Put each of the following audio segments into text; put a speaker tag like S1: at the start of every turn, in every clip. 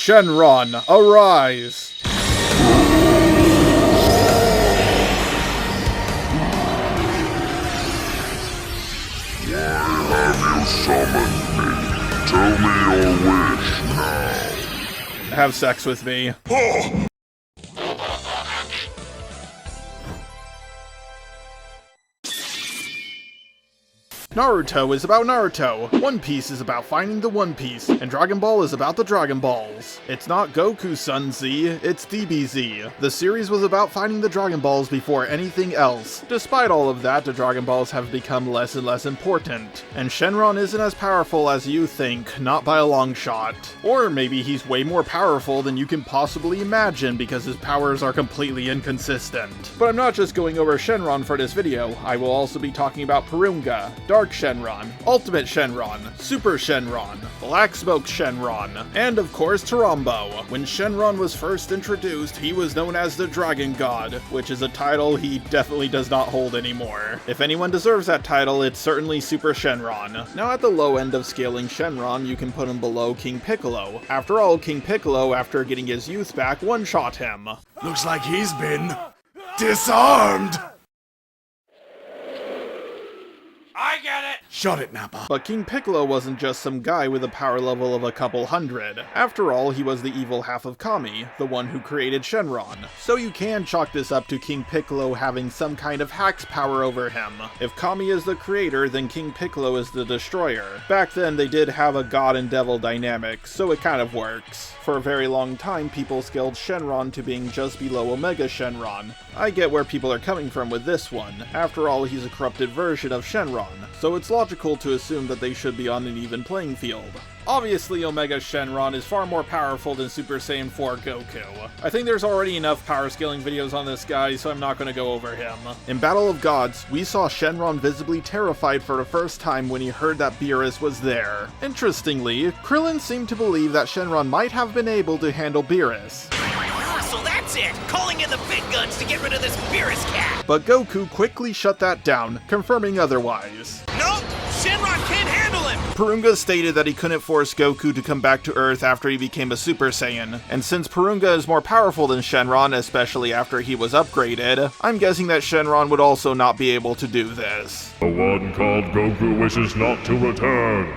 S1: Shenron, arise!
S2: Why have you summoned me? Tell me your wish now.
S1: Have sex with me. Naruto is about Naruto, One Piece is about finding the One Piece, and Dragon Ball is about the Dragon Balls. It's not Goku Sun Z, it's DBZ. The series was about finding the Dragon Balls before anything else. Despite all of that, the Dragon Balls have become less and less important, and Shenron isn't as powerful as you think, not by a long shot. Or maybe he's way more powerful than you can possibly imagine because his powers are completely inconsistent. But I'm not just going over Shenron for this video, I will also be talking about Porunga, Dark Shenron, Ultimate Shenron, Super Shenron, Black Smoke Shenron, and of course Tarambo. When Shenron was first introduced, he was known as the Dragon God, which is a title he definitely does not hold anymore. If anyone deserves that title, it's certainly Super Shenron. Now at the low end of scaling Shenron, you can put him below King Piccolo. After all, King Piccolo, after getting his youth back, one-shot him.
S3: Looks like he's been disarmed! I get it! Shut it, Nappa.
S1: But King Piccolo wasn't just some guy with a power level of a couple hundred. After all, he was the evil half of Kami, the one who created Shenron. So you can chalk this up to King Piccolo having some kind of hacks power over him. If Kami is the creator, then King Piccolo is the destroyer. Back then, they did have a god and devil dynamic, so it kind of works. For a very long time, people scaled Shenron to being just below Omega Shenron. I get where people are coming from with this one. After all, he's a corrupted version of Shenron, so it's logical to assume that they should be on an even playing field. Obviously, Omega Shenron is far more powerful than Super Saiyan 4 Goku. I think there's already enough power scaling videos on this guy, so I'm not going to go over him. In Battle of Gods, we saw Shenron visibly terrified for the first time when he heard that Beerus was there. Interestingly, Krillin seemed to believe that Shenron might have been able to handle Beerus.
S4: So that's it! Calling in the big guns to get rid of this Beerus cat!
S1: But Goku quickly shut that down, confirming otherwise.
S4: Nope! Shenron can't handle him!
S1: Porunga stated that he couldn't force Goku to come back to Earth after he became a Super Saiyan, and since Porunga is more powerful than Shenron, especially after he was upgraded, I'm guessing that Shenron would also not be able to do this.
S2: The one called Goku wishes not to return.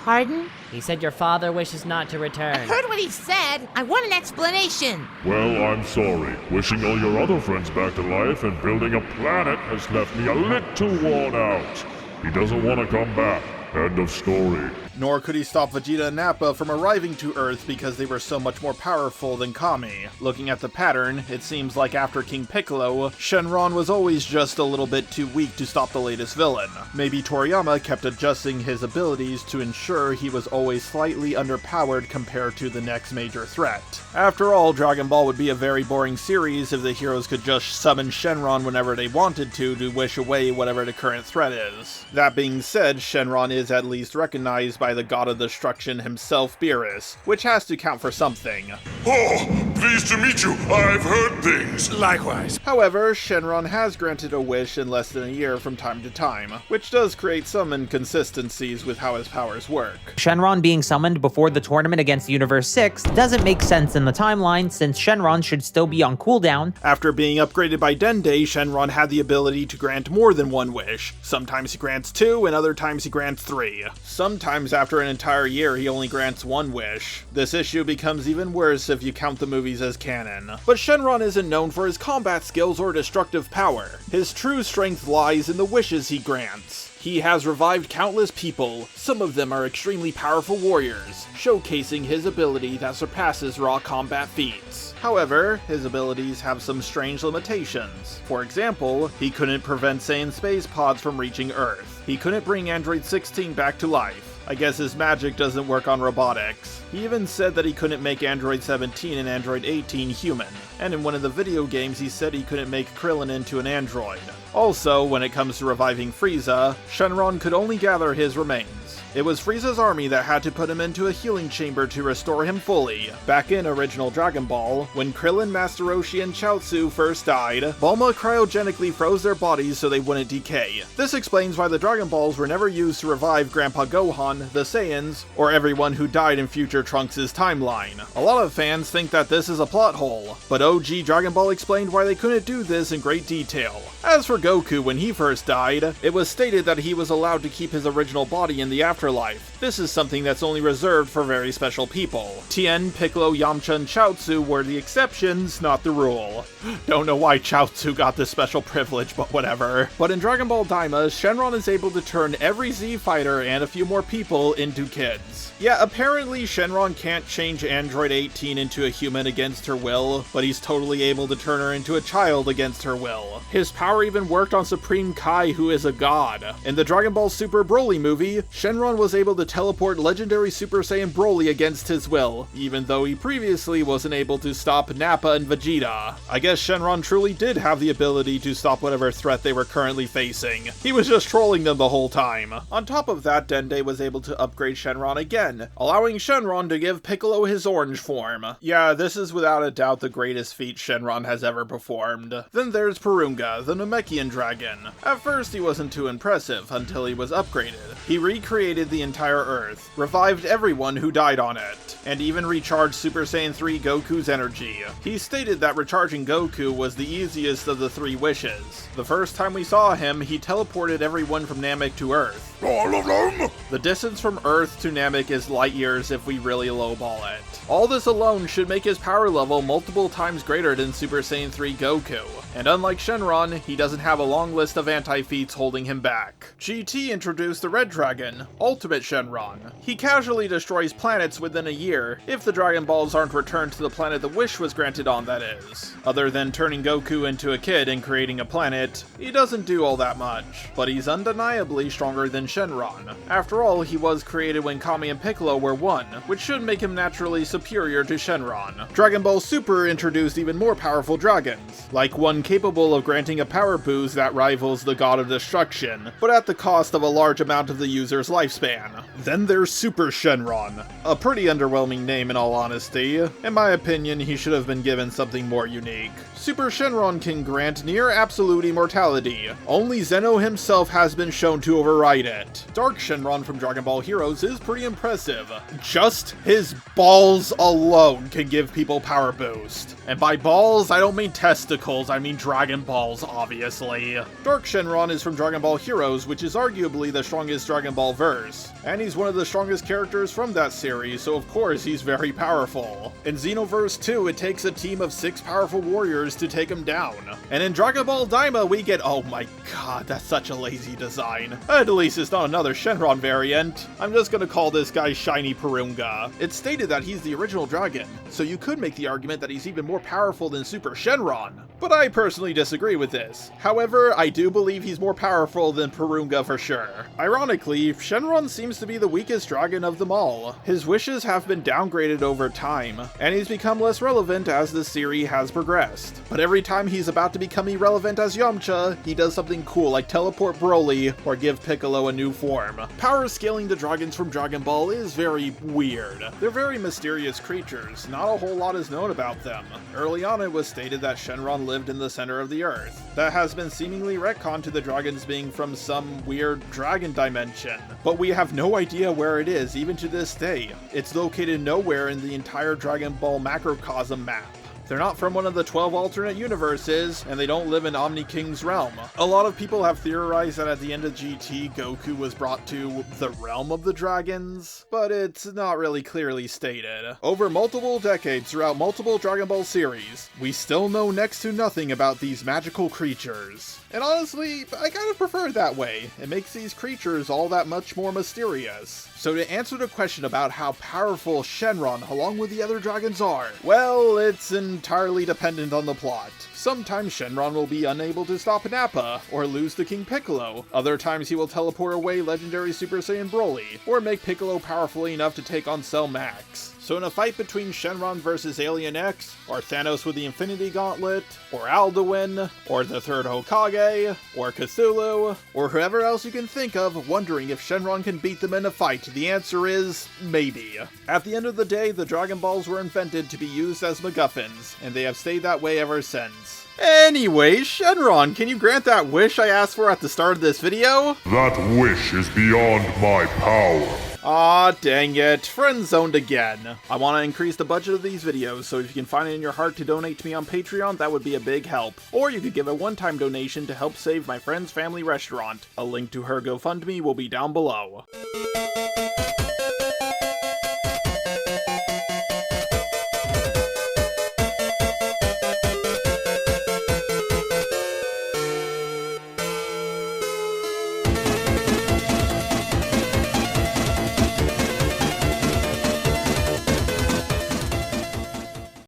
S5: Pardon?
S6: He said your father wishes not to return.
S5: I heard what he said. I want an explanation.
S2: Well, I'm sorry. Wishing all your other friends back to life and building a planet has left me a little worn out. He doesn't want to come back. End of story.
S1: Nor could he stop Vegeta and Nappa from arriving to Earth because they were so much more powerful than Kami. Looking at the pattern, it seems like after King Piccolo, Shenron was always just a little bit too weak to stop the latest villain. Maybe Toriyama kept adjusting his abilities to ensure he was always slightly underpowered compared to the next major threat. After all, Dragon Ball would be a very boring series if the heroes could just summon Shenron whenever they wanted to wish away whatever the current threat is. That being said, Shenron is at least recognized by the god of destruction himself, Beerus, which has to count for something.
S2: Oh, pleased to meet you. I've heard things.
S3: Likewise.
S1: However, Shenron has granted a wish in less than a year from time to time, which does create some inconsistencies with how his powers work.
S6: Shenron being summoned before the tournament against Universe 6 doesn't make sense in the timeline since Shenron should still be on cooldown.
S1: After being upgraded by Dende, Shenron had the ability to grant more than one wish. Sometimes he grants 2 and other times he grants 3. Sometimes after an entire year he only grants 1 wish. This issue becomes even worse if you count the movies as canon. But Shenron isn't known for his combat skills or destructive power. His true strength lies in the wishes he grants. He has revived countless people, some of them are extremely powerful warriors, showcasing his ability that surpasses raw combat feats. However, his abilities have some strange limitations. For example, he couldn't prevent Saiyan space pods from reaching Earth. He couldn't bring Android 16 back to life. I guess his magic doesn't work on robotics. He even said that he couldn't make Android 17 and Android 18 human, and in one of the video games he said he couldn't make Krillin into an android. Also, when it comes to reviving Frieza, Shenron could only gather his remains. It was Frieza's army that had to put him into a healing chamber to restore him fully. Back in original Dragon Ball, when Krillin, Master Roshi, and Chaozu first died, Bulma cryogenically froze their bodies so they wouldn't decay. This explains why the Dragon Balls were never used to revive Grandpa Gohan, the Saiyans, or everyone who died in future Trunks' timeline. A lot of fans think that this is a plot hole, but OG Dragon Ball explained why they couldn't do this in great detail. As for Goku, when he first died, it was stated that he was allowed to keep his original body in the afterlife. This is something that's only reserved for very special people. Tien, Piccolo, Yamcha, and Chaozu were the exceptions, not the rule. Don't know why Chaozu got this special privilege, but whatever. But in Dragon Ball Daima, Shenron is able to turn every Z fighter and a few more people into kids. Yeah, apparently Shenron can't change Android 18 into a human against her will, but he's totally able to turn her into a child against her will. His power even worked on Supreme Kai, who is a god. In the Dragon Ball Super Broly movie, Shenron was able to teleport legendary Super Saiyan Broly against his will, even though he previously wasn't able to stop Nappa and Vegeta. I guess Shenron truly did have the ability to stop whatever threat they were currently facing. He was just trolling them the whole time. On top of that, Dende was able to upgrade Shenron again, allowing Shenron to give Piccolo his orange form. Yeah, this is without a doubt the greatest feat Shenron has ever performed. Then there's Porunga, the Namekian dragon. At first he wasn't too impressive, until he was upgraded. He recreated the entire Earth, revived everyone who died on it, and even recharged Super Saiyan 3 Goku's energy. He stated that recharging Goku was the easiest of the 3 wishes. The first time we saw him, he teleported everyone from Namek to Earth.
S3: All of them?
S1: The distance from Earth to Namek is light years if we really lowball it. All this alone should make his power level multiple times greater than Super Saiyan 3 Goku. And unlike Shenron, he doesn't have a long list of anti-feats holding him back. GT introduced the Red Dragon, Ultimate Shenron. He casually destroys planets within a year, if the Dragon Balls aren't returned to the planet the wish was granted on, that is. Other than turning Goku into a kid and creating a planet, he doesn't do all that much. But he's undeniably stronger than Shenron. After all, he was created when Kami and Piccolo were one, which should make him naturally superior to Shenron. Dragon Ball Super introduced even more powerful dragons, like one capable of granting a power boost that rivals the God of Destruction, but at the cost of a large amount of the user's lifespan. Then there's Super Shenron. A pretty underwhelming name in all honesty. In my opinion, he should have been given something more unique. Super Shenron can grant near absolute immortality. Only Zeno himself has been shown to override it. Dark Shenron from Dragon Ball Heroes is pretty impressive. Just his balls alone can give people power boost. And by balls, I don't mean testicles, I mean Dragon Balls, obviously. Dark Shenron is from Dragon Ball Heroes, which is arguably the strongest Dragon Ball verse. And he's one of the strongest characters from that series, so of course he's very powerful. In Xenoverse 2, it takes a team of 6 powerful warriors to take him down. And in Dragon Ball Daima, we get— oh my god, that's such a lazy design. At least it's not another Shenron variant. I'm just gonna call this guy Shiny Porunga. It's stated that he's the original dragon, so you could make the argument that he's even more powerful than Super Shenron. But I personally disagree with this. However, I do believe he's more powerful than Porunga for sure. Ironically, Shenron seems to be the weakest dragon of them all. His wishes have been downgraded over time, and he's become less relevant as the series has progressed. But every time he's about to become irrelevant as Yamcha, he does something cool like teleport Broly or give Piccolo a new form. Power scaling the dragons from Dragon Ball is very weird. They're very mysterious creatures, not a whole lot is known about them. Early on it was stated that Shenron lived in the center of the earth. That has been seemingly retconned to the dragons being from some weird dragon dimension. But we have no idea where it is even to this day. It's located nowhere in the entire Dragon Ball macrocosm map. They're not from one of the 12 alternate universes, and they don't live in Omni King's realm. A lot of people have theorized that at the end of GT, Goku was brought to the realm of the dragons, but it's not really clearly stated. Over multiple decades throughout multiple Dragon Ball series, we still know next to nothing about these magical creatures. And honestly, I kind of prefer it that way. It makes these creatures all that much more mysterious. So to answer the question about how powerful Shenron along with the other dragons are, well, it's entirely dependent on the plot. Sometimes Shenron will be unable to stop Nappa, or lose to King Piccolo. Other times he will teleport away legendary Super Saiyan Broly, or make Piccolo powerful enough to take on Cell Max. So in a fight between Shenron versus Alien X, or Thanos with the Infinity Gauntlet, or Alduin, or the Third Hokage, or Cthulhu, or whoever else you can think of wondering if Shenron can beat them in a fight, the answer is maybe. At the end of the day, the Dragon Balls were invented to be used as MacGuffins, and they have stayed that way ever since. Anyway, Shenron, can you grant that wish I asked for at the start of this video?
S2: That wish is beyond my power.
S1: Aw, dang it, friend zoned again. I want to increase the budget of these videos, so if you can find it in your heart to donate to me on Patreon, that would be a big help. Or you could give a one-time donation to help save my friend's family restaurant. A link to her GoFundMe will be down below.